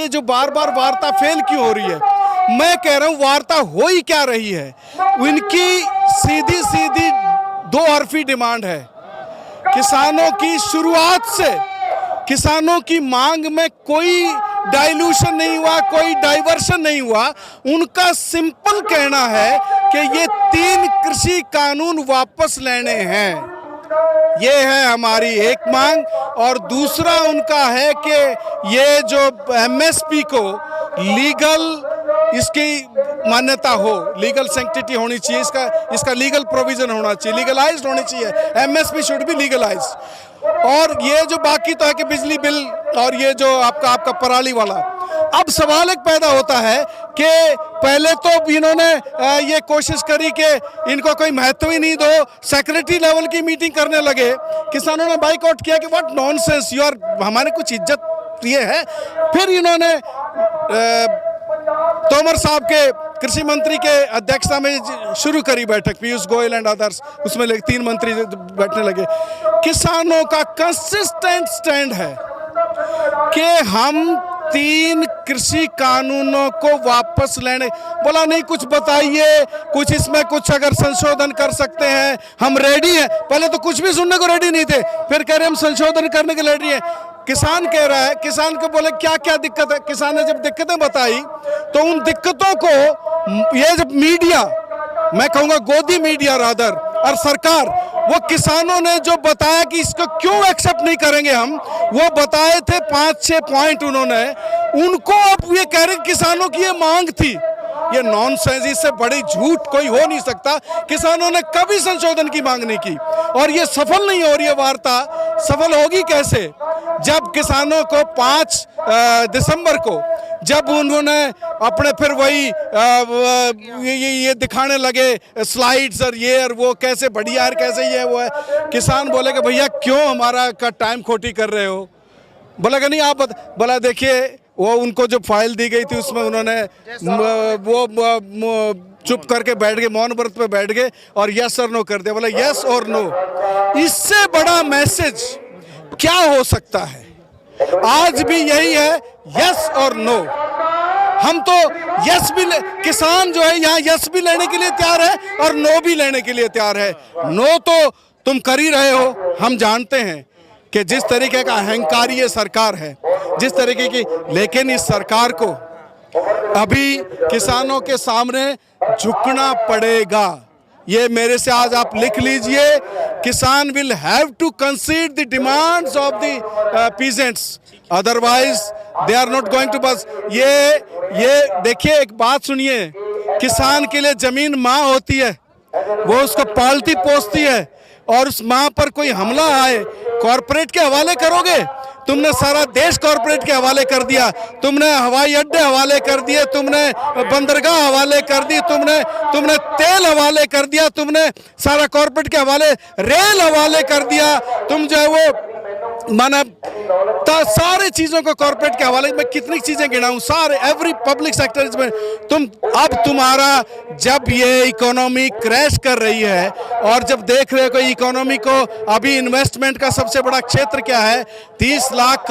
ये जो बार बार वार्ता फेल क्यों हो रही है? मैं कह रहा हूं वार्ता हो ही क्या रही है। उनकी सीधी सीधी दो हरफी डिमांड है। किसानों की शुरुआत से किसानों की मांग में कोई डाइल्यूशन नहीं हुआ, कोई डाइवर्शन नहीं हुआ। उनका सिंपल कहना है कि ये 3 कृषि कानून वापस लेने हैं। ये है हमारी एक मांग। और दूसरा उनका है कि ये जो एमएसपी को लीगल इसकी मान्यता हो, लीगल सैंक्टिटी होनी चाहिए, इसका लीगल प्रोविजन होना चाहिए, लीगलाइज्ड होनी चाहिए। MSP should be legalised. और ये जो बाकी तो है कि बिजली बिल और ये जो आपका पराली वाला, अब सवाल एक पैदा होता है कि पहले तो इन्होंने ये कोशिश करी कि इनको कोई महत्व ही नहीं दो, सेक्रेटरी लेवल की मीटिंग करने लगे, किसानों ने बाइकआउट किया कि व्हाट नॉनसेंस, यू आर, हमारे कुछ इज्जत ये है। फिर इन्होंने तोमर साहब के कृषि मंत्री के अध्यक्षता में शुरू करी बैठक, पीयूष गोयल एंड अदर्स, उसमें 3 मंत्री बैठने लगे। किसानों का कंसिस्टेंट स्टैंड है कि हम 3 कृषि कानूनों को वापस लेने, बोला नहीं कुछ बताइए, कुछ इसमें कुछ अगर संशोधन कर सकते हैं, हम रेडी हैं। पहले तो कुछ भी सुनने को रेडी नहीं थे, फिर कह रहे हम संशोधन करने के लिए रेडी हैं। किसान कह रहा है, किसान को बोले क्या क्या दिक्कत है, किसान ने जब दिक्कतें बताई तो उन दिक्कतों को ये जब मीडिया, मैं कहूँगा गोदी मीडिया रादर, और सरकार, वो किसानों ने जो बताया कि इसको क्यों एक्सेप्ट नहीं करेंगे हम, वो बताए थे 5-6 पॉइंट उन्होंने, उनको अब ये कह रहे किसानों की ये मांग थी। ये नॉनसेंस, इससे बड़ी झूठ कोई हो नहीं सकता। किसानों ने कभी संशोधन की मांग नहीं की और ये सफल नहीं हो रही है वार्ता। सफल होगी कैसे? जब किसानों को 5 दिसंबर को जब उन्होंने अपने फिर वही ये दिखाने लगे स्लाइड्स और ये और वो, कैसे बढ़िया है, कैसे ये वो है, किसान बोले कि भैया क्यों हमारा का टाइम खोटी कर रहे हो? बोला कि नहीं आप बोला देखिए, वो उनको जो फाइल दी गई थी उसमें उन्होंने वो चुप करके बैठ गए, मौन व्रत पे बैठ गए और यस और नो कर दिया। बोला यस और नो, इससे बड़ा मैसेज क्या हो सकता है? आज भी यही है, यस और नो। हम तो यस भी किसान जो है यहाँ यस भी लेने के लिए तैयार है और नो भी लेने के लिए तैयार है। नो तो तुम कर ही रहे हो, हम जानते हैं कि जिस तरीके का अहंकारी ये सरकार है, जिस तरीके की, लेकिन इस सरकार को अभी किसानों के सामने झुकना पड़ेगा। ये मेरे से आज आप लिख लीजिए, kisan will have to concede the demands of the peasants, otherwise they are not going to budge. ये देखिए, एक बात सुनिए, किसान के लिए जमीन माँ होती है, वो उसको पालती पोसती है, और उस माँ पर कोई हमला आए, कॉरपोरेट के हवाले करोगे? तुमने सारा देश कॉरपोरेट के हवाले कर दिया, तुमने हवाई अड्डे हवाले कर दिए, तुमने बंदरगाह हवाले कर दी, तुमने तेल हवाले कर दिया, तुमने सारा कॉरपोरेट के हवाले, रेल हवाले कर दिया, तुम जो है वो माना सारे चीजों को कॉर्पोरेट के हवाले में, कितनी चीजें गिनाऊं, सारे एवरी पब्लिक सेक्टर में अब तुम्हारा, जब ये इकोनॉमी क्रैश कर रही है और जब देख रहे हो कि इकोनॉमी को अभी इन्वेस्टमेंट का सबसे बड़ा क्षेत्र क्या है, 30 लाख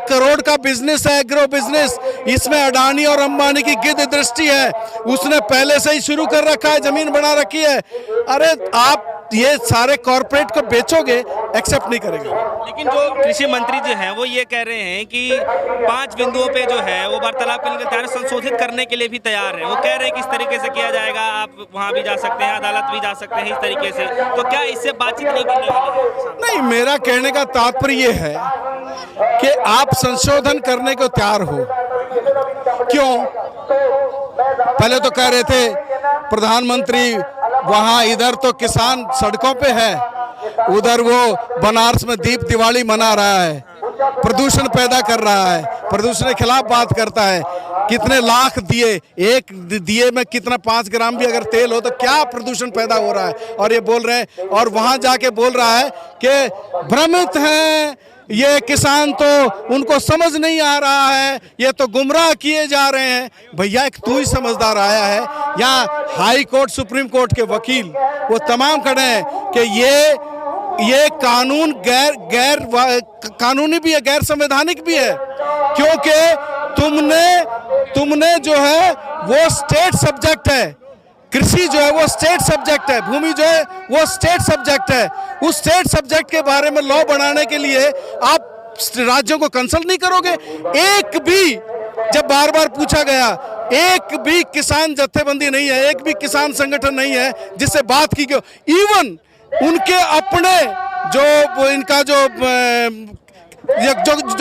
करोड़ का बिजनेस है, एग्रो बिजनेस। इसमें अडानी और अंबानी की गिद्ध दृष्टि है, उसने पहले से ही शुरू कर रखा है, जमीन बना रखी है। अरे आप ये सारे कॉर्पोरेट को बेचोगे, एक्सेप्ट नहीं करेंगे। लेकिन जो कृषि मंत्री जो हैं वो ये कह रहे हैं कि 5 बिंदुओं पे जो है वो वार्तालाप के लिए तैयार, संशोधित करने के लिए भी तैयार है। वो कह रहे हैं कि इस तरीके से किया जाएगा, आप वहाँ भी जा सकते हैं, अदालत भी जा सकते हैं, इस तरीके से। तो क्या इससे बातचीत नहीं करने वाले हैं? नहीं, मेरा कहने का तात्पर्य ये है कि आप संशोधन करने को तैयार हो। क्यों? पहले तो कह रहे थे प्रधानमंत्री वहां, इधर तो किसान सड़कों पे है, उधर वो बनारस में दीप दिवाली मना रहा है, प्रदूषण पैदा कर रहा है, प्रदूषण के खिलाफ बात करता है। कितने लाख दिए, एक दिए में कितना 5 ग्राम भी अगर तेल हो तो क्या प्रदूषण पैदा हो रहा है, और ये बोल रहे हैं, और वहां जाके बोल रहा है कि भ्रमित हैं ये किसान, तो उनको समझ नहीं आ रहा है, ये तो गुमराह किए जा रहे हैं। भैया एक तू ही समझदार आया है, यहाँ हाई कोर्ट, सुप्रीम कोर्ट के वकील वो तमाम खड़े हैं कि ये ये कानून गैर कानूनी भी है, गैर संवैधानिक भी है, क्योंकि तुमने जो है वो स्टेट सब्जेक्ट है, कृषि जो है वो स्टेट सब्जेक्ट है, भूमि जो है वो स्टेट सब्जेक्ट है। उस स्टेट सब्जेक्ट के बारे में लॉ बनाने के लिए आप राज्यों को कंसल्ट नहीं करोगे? एक भी, जब बार बार पूछा गया, एक भी किसान जत्थेबंदी नहीं है, एक भी किसान संगठन नहीं है जिससे बात की गई। इवन उनके अपने जो इनका जो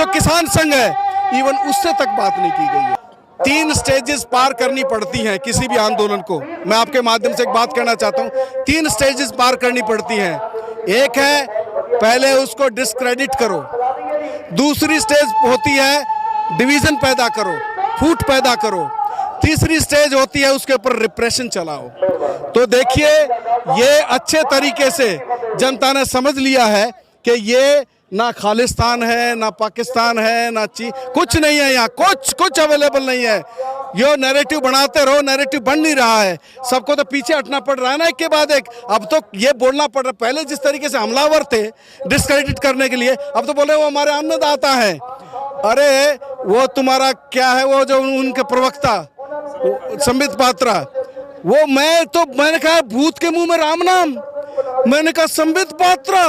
किसान संघ है, इवन उससे तक बात नहीं की गई है। 3 स्टेजेस पार करनी पड़ती हैं किसी भी आंदोलन को। मैं आपके माध्यम से एक बात कहना चाहता हूं, 3 स्टेजेस पार करनी पड़ती हैं। एक है, पहले उसको डिस्क्रेडिट करो। दूसरी स्टेज होती है डिवीजन पैदा करो, फूट पैदा करो। तीसरी स्टेज होती है उसके ऊपर रिप्रेशन चलाओ। तो देखिए, ये अच्छे तरीके से जनता ने समझ लिया है कि ये ना खालिस्तान है, ना पाकिस्तान है, ना कुछ नहीं है यहाँ, कुछ अवेलेबल नहीं है। यो नैरेटिव बनाते रहो, नैरेटिव बन नहीं रहा है, सबको तो पीछे हटना पड़ रहा है ना, एक के बाद एक। अब तो ये बोलना पड़ रहा है, पहले जिस तरीके से हमलावर थे डिस्क्रेडिट करने के लिए, अब तो बोले वो हमारे अन्नदाता है। अरे वो तुम्हारा क्या है, वो जो उनके प्रवक्ता संबित पात्रा, वो मैंने कहा भूत के मुंह में राम नाम। मैंने कहा संबित पात्रा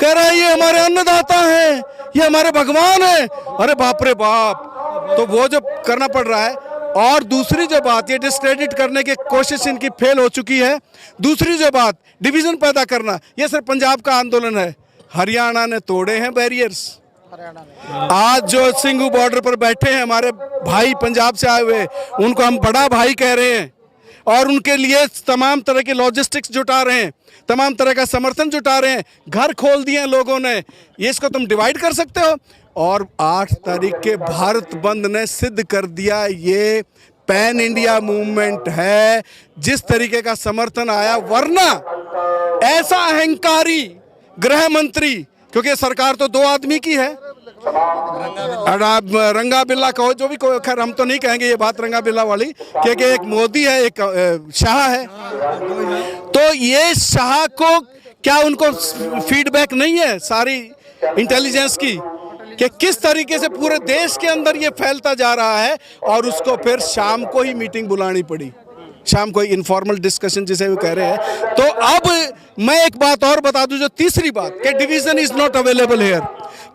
कह रहा है ये हमारे अन्नदाता हैं, ये हमारे भगवान है। अरे बाप रे बाप, तो वो जो करना पड़ रहा है। और दूसरी जो बात, ये डिस्क्रेडिट करने की कोशिश इनकी फेल हो चुकी है। दूसरी जो बात, डिवीजन पैदा करना, ये सिर्फ पंजाब का आंदोलन है। हरियाणा ने तोड़े हैं बैरियर्स। आज जो सिंघू बॉर्डर पर बैठे हैं हमारे भाई पंजाब से आए हुए, उनको हम बड़ा भाई कह रहे हैं और उनके लिए तमाम तरह के लॉजिस्टिक्स जुटा रहे हैं, तमाम तरह का समर्थन जुटा रहे हैं। घर खोल दिए हैं लोगों ने। ये इसको तुम डिवाइड कर सकते हो? और 8 तारीख के भारत बंद ने सिद्ध कर दिया ये पैन इंडिया मूवमेंट है। जिस तरीके का समर्थन आया, वरना ऐसा अहंकारी गृह मंत्री, क्योंकि सरकार तो 2 आदमी की है, रंगा बिल्ला कहो जो भी कहो, खैर हम तो नहीं कहेंगे ये बात रंगा बिल्ला वाली, क्योंकि एक मोदी है, एक शाह है। तो ये शाह को क्या उनको फीडबैक नहीं है सारी इंटेलिजेंस की कि किस तरीके से पूरे देश के अंदर ये फैलता जा रहा है? और उसको फिर शाम को ही मीटिंग बुलानी पड़ी, शाम को इनफॉर्मल डिस्कशन जिसे वो कह रहे हैं। तो अब मैं एक बात और बता दूं, जो तीसरी बात कि division is not available here,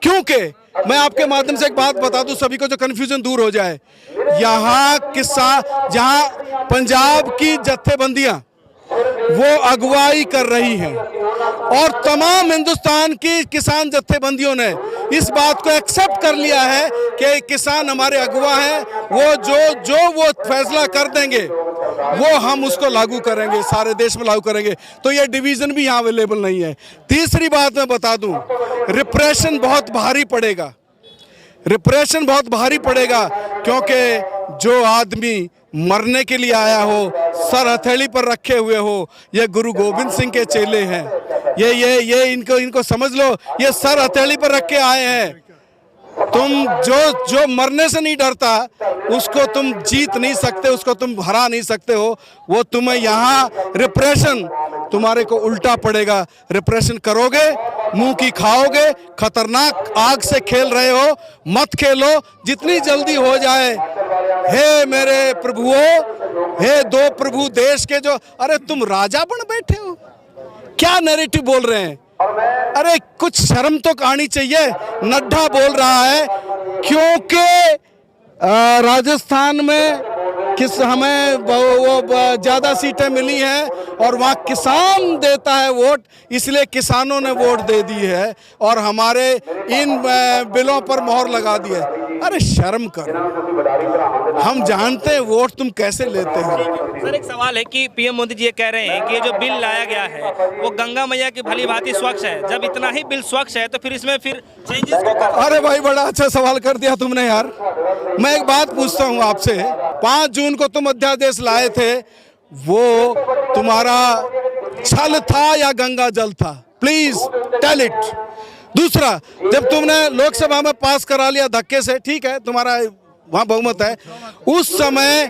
क्योंकि मैं आपके माध्यम से एक बात बता दूं सभी को, जो कंफ्यूजन दूर हो जाए। यहाँ जहाँ पंजाब की जत्थेबंदियां वो अगुवाई कर रही हैं और तमाम हिंदुस्तान की किसान जत्थेबंदियों ने इस बात को एक्सेप्ट कर लिया है कि किसान हमारे अगुवा हैं, वो जो वो फैसला कर देंगे वो हम उसको लागू करेंगे, सारे देश में लागू करेंगे। तो ये डिवीजन भी यहाँ अवेलेबल नहीं है। तीसरी बात मैं बता दूं, रिप्रेशन बहुत भारी पड़ेगा, रिप्रेशन बहुत भारी पड़ेगा, क्योंकि जो आदमी मरने के लिए आया हो, सर हथेली पर रखे हुए हो, ये गुरु गोविंद सिंह के चेले हैं। ये इनको समझ लो, ये सर हथेली पर रख के आए हैं। तुम जो मरने से नहीं डरता, उसको तुम जीत नहीं सकते, उसको तुम हरा नहीं सकते हो। वो तुम्हें यहाँ रिप्रेशन तुम्हारे को उल्टा पड़ेगा। रिप्रेशन करोगे, मुंह की खाओगे, खतरनाक आग से खेल रहे हो, मत खेलो, जितनी जल्दी हो जाए। हे मेरे प्रभुओं, हे 2 प्रभु देश के, जो अरे तुम राजा बन बैठे हो, क्या नैरेटिव बोल रहे हैं? अरे कुछ शर्म तो आनी चाहिए। नड्डा बोल रहा है क्योंकि राजस्थान में हमें वो ज़्यादा सीटें मिली हैं और वहाँ किसान देता है वोट, इसलिए किसानों ने वोट दे दी है और हमारे इन बिलों पर मोहर लगा दी है। अरे शर्म करो, हम जानते हैं वोट तुम कैसे लेते हो। सर एक सवाल है कि पीएम मोदी जी ये कह रहे हैं कि ये जो बिल लाया गया है वो गंगा मैया की भली भांति स्वच्छ है। जब इतना ही बिल स्वच्छ है तो फिर इसमें चेंजेस क्यों कर? अरे भाई बड़ा अच्छा सवाल कर दिया तुमने यार। मैं एक बात पूछता हूँ आपसे, 5 जून को तुम अध्यादेश लाए थे, वो तुम्हारा छल था या गंगा जल था? Please tell it. दूसरा, जब तुमने लोकसभा में पास करा लिया धक्के से, ठीक है तुम्हारा वहां बहुमत है, उस समय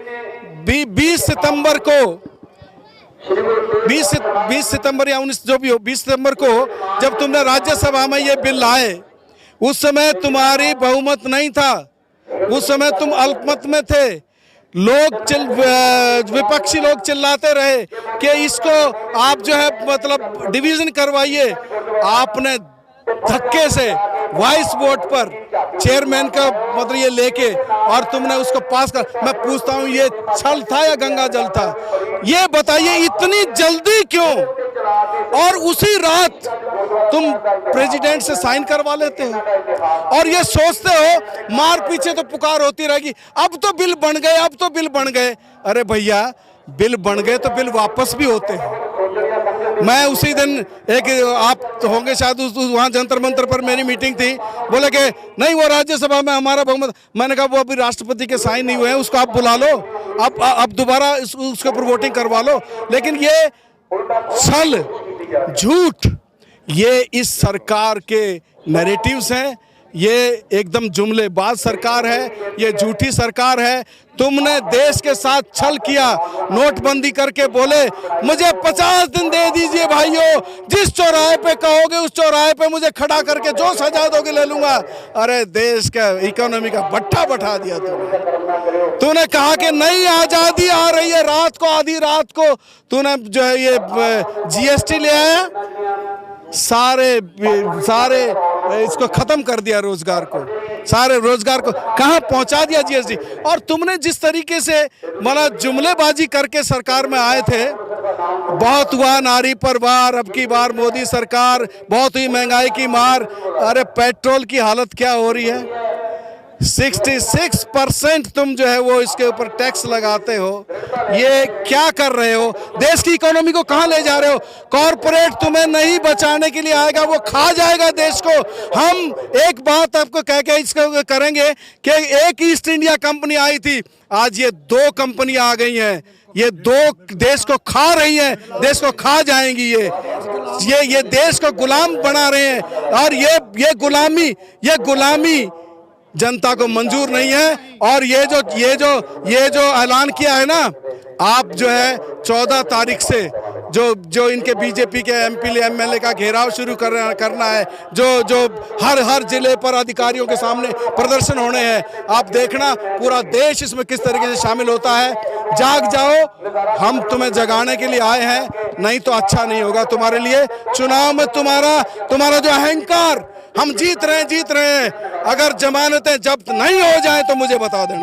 20 सितंबर को 20 सितंबर या 19 जो भी हो, 20 सितंबर को जब तुमने राज्यसभा में ये बिल लाए, उस समय तुम्हारी बहुमत नहीं था, उस समय तुम अल्पमत में थे। विपक्षी लोग चिल्लाते रहे कि इसको आप जो है मतलब डिवीजन करवाइए। आपने धक्के से वाइस वोट पर चेयरमैन का मतलब ये लेके और तुमने उसको पास कर। मैं पूछता हूं, ये छल था या गंगा जल था? ये बताइए इतनी जल्दी क्यों? और उसी रात तुम प्रेसिडेंट से साइन करवा लेते हो और ये सोचते हो मार पीछे तो पुकार होती रहेगी, अब तो बिल बन गए, अब तो बिल बन गए। अरे भैया, बिल बन गए तो बिल वापस भी होते हैं। मैं उसी दिन एक, आप तो होंगे शायद वहाँ जंतर मंतर पर मेरी मीटिंग थी, बोले कि नहीं वो राज्यसभा में हमारा बहुमत। मैंने कहा वो अभी राष्ट्रपति के साइन नहीं हुए हैं, उसको आप बुला लो, अब दोबारा उसके ऊपर वोटिंग करवा लो। लेकिन ये छल, झूठ, ये इस सरकार के नैरेटिव्स हैं। ये एकदम जुमलेबाज सरकार है, ये झूठी सरकार है। तुमने देश के साथ छल किया, नोटबंदी करके बोले मुझे 50 दिन दे दीजिए भाइयों, जिस चौराहे पे कहोगे उस चौराहे पे मुझे खड़ा करके जो सजा दोगे ले लूंगा। अरे देश का इकोनॉमी का भट्ठा बैठा दिया तूने कहा कि नई आजादी आ रही है, रात को, आधी रात को तूने जो है ये जीएसटी ले आया, सारे इसको खत्म कर दिया, रोजगार को, सारे रोजगार को कहां पहुंचा दिया जीएसटी। और तुमने जिस तरीके से मतलब जुमलेबाजी करके सरकार में आए थे, बहुत हुआ नारी पर वार, अब की बार मोदी सरकार, बहुत हुई महंगाई की मार। अरे पेट्रोल की हालत क्या हो रही है, 66% तुम जो है वो इसके ऊपर टैक्स लगाते हो। ये क्या कर रहे हो? देश की इकोनॉमी को कहां ले जा रहे हो? कॉरपोरेट तुम्हें नहीं बचाने के लिए आएगा, वो खा जाएगा देश को। हम एक बात आपको कह के इसको करेंगे कि एक ईस्ट इंडिया कंपनी आई थी, आज ये 2 कंपनी आ गई हैं, ये 2 देश को खा रही हैं, देश को खा जाएंगी। ये देश को गुलाम बना रहे हैं और ये गुलामी जनता को मंजूर नहीं है। और ये जो ऐलान किया है ना, आप जो है 14 तारीख से जो इनके बीजेपी के एमपी एमएलए का घेराव शुरू करना है, जो हर जिले पर अधिकारियों के सामने प्रदर्शन होने हैं, आप देखना पूरा देश इसमें किस तरीके से शामिल होता है। जाग जाओ, हम तुम्हें जगाने के लिए आए हैं, नहीं तो अच्छा नहीं होगा तुम्हारे लिए। चुनाव में तुम्हारा जो अहंकार, हम जीत रहे हैं, अगर जमानतें जब्त नहीं हो जाए तो मुझे बता देना।